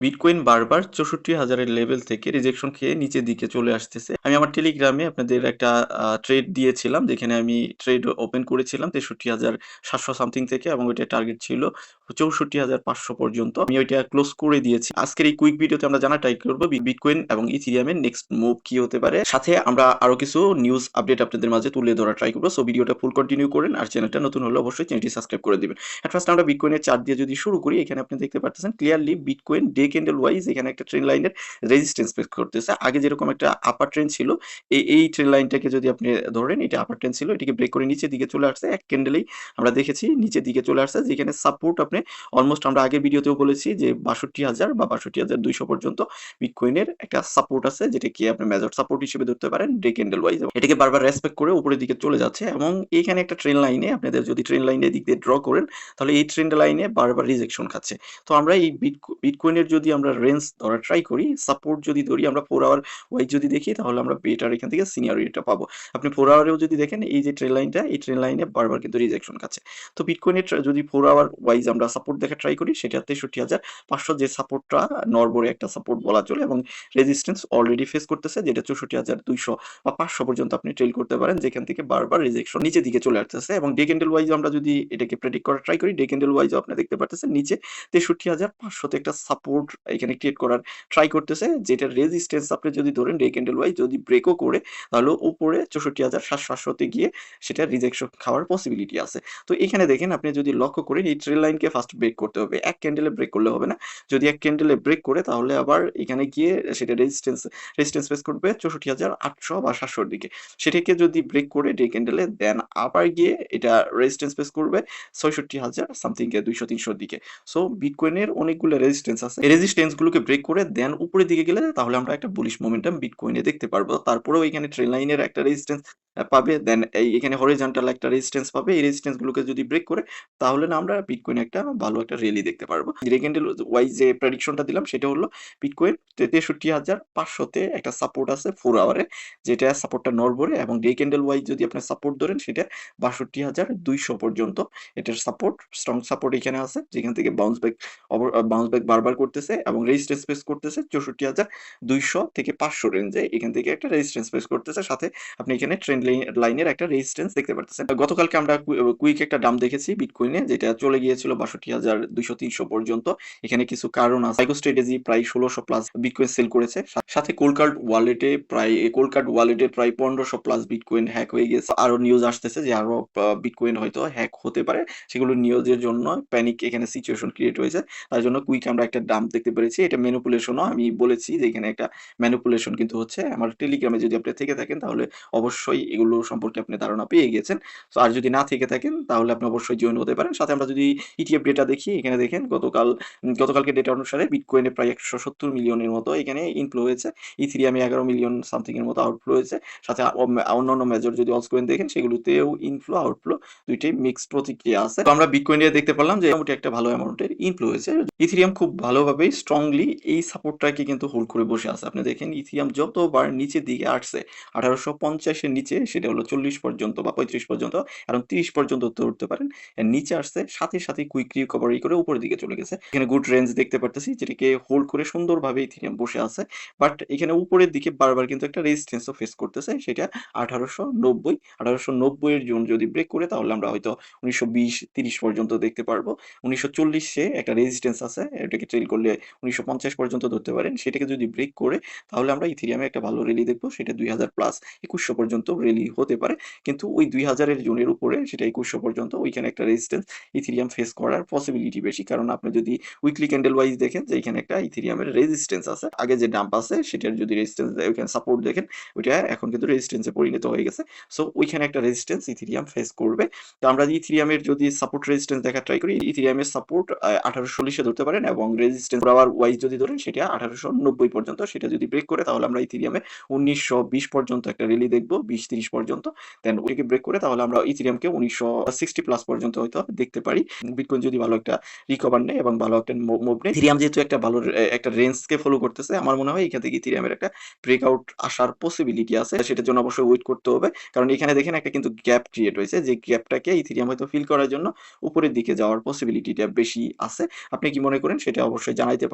Bitcoin বারবার 64,000 এর level থেকে রিজেকশন খেয়ে নিচের দিকে চলে আসতেছে। আমি আমার টেলিগ্রামে আপনাদের একটা ট্রেড দিয়েছিলাম, যেখানে আমি ট্রেড ওপেন করেছিলাম 63,700 সামথিং থেকে, এবং ওইটার টার্গেট ছিল 64,500 পর্যন্ত। আমি ওইটা ক্লোজ করে দিয়েছি। আজকের এই কুইক ভিডিওতে আমরা জানার ট্রাই করব বিটকয়েন এবং ইথেরিয়ামের নেক্সট মুভ কি হতে পারে। সাথে আমরা আরো কিছু নিউজ আপডেট আপনাদের মাঝে তুলে ধরার ট্রাই করব। সো ভিডিওটা ফুল কন্টিনিউ করেন, আর চ্যানেলটা নতুন হলে অবশ্যই চ্যানেলটি সাবস্ক্রাইব করে দিবেন। এট ফার্স্ট আমরা বিটকয়েনের চার্ট দিয়ে যদি শুরু করি, এখানে আপনি দেখতে পাচ্ছেন clearly bitcoin day candle wise এখানে একটা ট্রেন্ড লাইনের রেজিস্ট্যান্স ফেস করতেছে। আগে যেরকম একটা আপার ট্রেন্ড ছিল, এই ট্রেন্ড লাইনটাকে যদি আপনি ধরেন, এটা আপার ট্রেন্ড ছিল, এটাকে ব্রেক করে নিচের দিকে চলে আসছে। এক ক্যান্ডেলেই আমরা দেখেছি নিচের দিকে চলে আসছে, যেখানে সাপোর্ট আপনি অলমোস্ট আমরা আগের ভিডিওতেও বলেছি যে 62,000 বা 62,200 পর্যন্ত বিটকয়েনের একটা সাপোর্ট আছে, যেটাকে আপনি মেজর সাপোর্ট হিসেবে ধরতে পারেন ডে ক্যান্ডেল ওয়াইজ। এটাকে বারবার রেসপেক্ট করে উপরের দিকে চলে যাচ্ছে, এবং এইখানে একটা ট্রেন্ড লাইনে আপনাদের যদি ট্রেন্ড লাইনের দিক দিয়ে ড্র করেন, তাহলে এই ট্রেন্ড লাইনে বারবার রিজেকশন খাচ্ছে। তো আমরা এই বিটকয়েনের যদি আমরা রেঞ্জ ধরা ট্রাই করি, সাপোর্ট যদি ধরি আমরা 4 আওয়ার ওয়াইজ যদি দেখি, তাহলে আমরা বেটার এখান থেকে সিনিয়রিটিটা পাবো। আপনি 4 আওয়ারেও যদি দেখেন, এই যে ট্রেন্ড লাইনটা, এই ট্রেন্ড লাইনে বারবার কিন্তু রিজেকশন খাচ্ছে। তো বিটকয়েনের যদি 4 আওয়ার ওয়াইজ আমরা সাপোর্ট দেখা ট্রাই করি, সেটা 63,500 যে সাপোর্টটা নরবরে একটা সাপোর্ট বলা চলে, এবং রেজিস্ট্যান্স অলরেডি ফেস করতেছে, যেটা 64,200 বা 500 পর্যন্ত আপনি ট্রেল করতে পারেন, যেখান থেকে বারবার রিজেকশন নিচের দিকে চলে আসতেছে। এবং ডে ক্যান্ডেল ওয়াইজ আমরা যদি এটাকে প্রেডিক্ট করা ট্রাই করি, ডে ক্যান্ডেল ওয়াইজ আপনি দেখতে পারতেছেন নিচে 63,500 তে একটা সাপোর্ট এখানে ক্রিয়েট করার ট্রাই করতেছে, যেটা রেজিস্ট্যান্স আপনি যদি ধরেন ডে ক্যান্ডেল ওয়াইজ যদি ব্রেকও করে, তাহলে উপরে 64,700 তে গিয়ে সেটা রিজেকশন খাওয়ার পসিবিলিটি আছে। তো এখানে দেখেন, আপনি যদি লক্ষ্য করেন, এই ট্রেল লাইনকে ফার্স্ট ব্রেক করতে হবে, এক ক্যান্ডেলে ব্রেক করলে হবে না। যদি এক ক্যান্ডেলে ব্রেক করে, তাহলে আবার এখানে গিয়ে সেটা রেজিস্ট্যান্স ফেস করবে 64,800 বা 700 দিকে। সেটাকে যদি ব্রেক করে ডে ক্যান্ডেলে, দেন আবার গিয়ে এটা রেজিস্ট্যান্স ফেস করবে 66,000 সামথিং এ 200-300 দিকে। সো বিটকয়েনের অনেকগুলো রেজিস্ট্যান্স আছে, এই রেজিস্ট্যান্স গুলোকে ব্রেক করে দেন উপরের দিকে গেলে, তাহলে আমরা একটা বুলিশ মোমেন্টাম বিটকয়েনে দেখতে পারবো। তারপরেও এখানে ট্রেন লাইনের একটা রেজিস্ট্যান্স পাবে, দেন এখানে হরিজন্টাল একটা রেজিস্ট্যান্স পাবে। এই রেজিস্ট্যান্স গুলোকে যদি ব্রেক করে, তাহলে না আমরা বিটকয়েনে একটা ভালো একটা র্যালি দেখতে পারবো। ডে ক্যান্ডেল ওয়াইজ যে প্রেডিকশনটা দিলাম, সেটা হলো বিটকয়েন 63,500 তে একটা সাপোর্ট আছে 4 আওয়ারে, যেটা সাপোর্টটা নড়বড়ে, এবং ডে ক্যান্ডেল ওয়াইজ যদি আপনি সাপোর্ট ধরেন, সেটা 62,200 পর্যন্ত এটার সাপোর্ট, স্ট্রং সাপোর্ট এখানে আছে, যেখান থেকে বাউন্স ব্যাক বারবার করতেছে, এবং রেজিস্ট্যান্স ফেস করতেছে 64,200 থেকে 500 রেঞ্জে, এখান থেকে একটা রেজিস্ট্যান্স ফেস করতেছে। সাথে আপনি এখানে ট্রেন্ড লাইনের একটা রেজিস্ট্যান্স দেখতে পারতেছেন। গতকালকে আমরা কুইক একটা ডাম্প দেখেছি বিটকয়েনে, যেটা চলে গিয়েছিল 62,200-300 পর্যন্ত। এখানে কিছু কারণ আছে। সাইকো স্ট্র্যাটেজি প্রায় 1600 প্লাস বিটকয়েন সেল করেছে। সাথে কোল্ডকার্ড ওয়ালেটে প্রায় 1500 প্লাস বিটকয়েন হ্যাক হয়ে গেছে। আরো নিউজ আসতেছে যে আরো বিটকয়েন হয়তো হ্যাক হতে পারে। সেগুলো নিউজের জন্য প্যানিক এখানে সিচুয়েশন ক্রিয়েট হয়েছে। তার জন্য কুইক আমরা একটা ডাম্প দেখতে পেরেছি। এটা ম্যানিপুলেশনও, আমি বলেছি যে এখানে একটা ম্যানিপুলেশন কিন্তু হচ্ছে। আমার টেলিগ্রামে যদি আপনি থেকে থাকেন, তাহলে অবশ্যই এগুলো সম্পর্কে আপনি ধারণা পেয়ে গেছেন। তো আর যদি না থেকে থাকেন, তাহলে আপনি অবশ্যই জয়েন হতে পারেন। সাথে আমরা যদি ইটিএফ ডেটা দেখি, এখানে দেখেন গতকালকে ডেটা অনুসারে বিটকয়েনে প্রায় 170 মিলিয়নের মতো এখানে ইনফ্লো হয়েছে। ইথেরিয়ামে 11 মিলিয়ন সামথিং এর মতো আউটফ্লো হয়েছে। সাথে অন্যান্য মেজর যদি অলস কয়েন দেখেন, সেগুলোতেও ইনফ্লো আউটফ্লো দুইটাই মিক্সড প্রতিক্রিয়া আছে। তো আমরা বিটকয়েনে দেখতে পারলাম যে মোটামুটি একটা ভালো অ্যামাউন্টের ইনফ্লো হয়েছে। ইথেরিয়াম খুব ভালোভাবে স্ট্রংলি এই সাপোর্টটাকে কিন্তু হোল্ড করে বসে আছে। আপনি দেখেন ইথেরিয়াম যতবার নিচের দিকে আসছে, 1850 এর নিচে, সেটা হলো 40 পর্যন্ত বা 35 পর্যন্ত, এখন 30 পর্যন্ত ধরতে পারেন, এর নিচে আসছে, সাথে সাথে কুইক রিকভারি করে উপরের দিকে চলে গেছে। এখানে গুড রেঞ্জ দেখতে পারতেছি, যেটাকে হোল্ড করে সুন্দরভাবে ইথেরিয়াম বসে আছে। বাট এখানে উপরের দিকে বারবার কিন্তু একটা রেজিস্ট্যান্সও ফেস করতেছে, সেটা 1890 এর জোন যদি ব্রেক করে, তাহলে আমরা হয়তো 1920-30 পর্যন্ত দেখতে পারবো। 1940 একটা রেজিস্ট্যান্স আছে, এটাকে ট্রেল করলে 1950 পর্যন্ত ধরতে পারেন। সেটাকে যদি ব্রেক করে, তাহলে আমরা ইথেরিয়ামে একটা ভালো রেলি দেখবো, সেটা 2000 প্লাস 2100 পর্যন্ত রেলি হতে পারে। কিন্তু ওই 2000 এর জোনের উপরে, সেটা 2100 পর্যন্ত, ওইখানে একটা রেজিস্ট্যান্স ইথেরিয়াম ফেস করার পসিবিলিটি বেশি। কারণ আপনি যদি উইকলি ক্যান্ডেল ওয়াইজ দেখেন, যে এখানে একটা ইথেরিয়ামের রেজিস্ট্যান্স আছে, আগে যে ডাম্প আছে সেটার যদি রেজিস্ট্যান্স ওইখানে সাপোর্ট দেখেন, ওইটা এখন কিন্তু রেজিস্ট্যান্সে পরিণত হয়ে গেছে। সো ওইখানে একটা রেজিস্ট্যান্স ইথেরিয়াম ফেস করবে। তো আমরা ইথেরিয়ামের যদি সাপোর্ট রেজিস্ট্যান্স দেখা ট্রাই করি, ইথেরিয়ামের সাপোর্ট 1840 ধরতে পারেন, এবং রেজিস্ট্যান্স আওয়ার ওয়াইজ যদি ধরেন, সেটা 1890 পর্যন্ত। সেটা যদি ব্রেক করে, তাহলে আমরা ইথেরিয়ামে 1920 পর্যন্ত একটা রেলি দেখবো, 20-30 পর্যন্ত। দেন ওইটাকে ব্রেক করে, তাহলে আমরা ইথেরিয়ামকে 1960 প্লাস পর্যন্ত হয়তো দেখতে পারি। বিটকয়েন যদি ভালো একটা রিকভার নেয় এবং ভালো একটা মুভ নেয়, ইথেরিয়াম যেহেতু একটা ভালো একটা রেঞ্জকে ফলো করতেছে, আমার মনে হয় এখান থেকে ইথেরিয়ামের একটা ব্রেকআউট আসার পসিবিলিটি আছে। সেটার জন্য অবশ্যই ওয়েট করতে হবে, কারণ এখানে দেখেন একটা কিন্তু গ্যাপ ক্রিয়েট হয়েছে, যে গ্যাপটাকে ইথেরিয়াম হয়তো ফিল করার জন্য উপরের দিকে যাওয়ার পসিবিলিটিটা বেশি আছে। আপনি কি মনে করেন, সেটা অবশ্যই জানাইতে পারেন।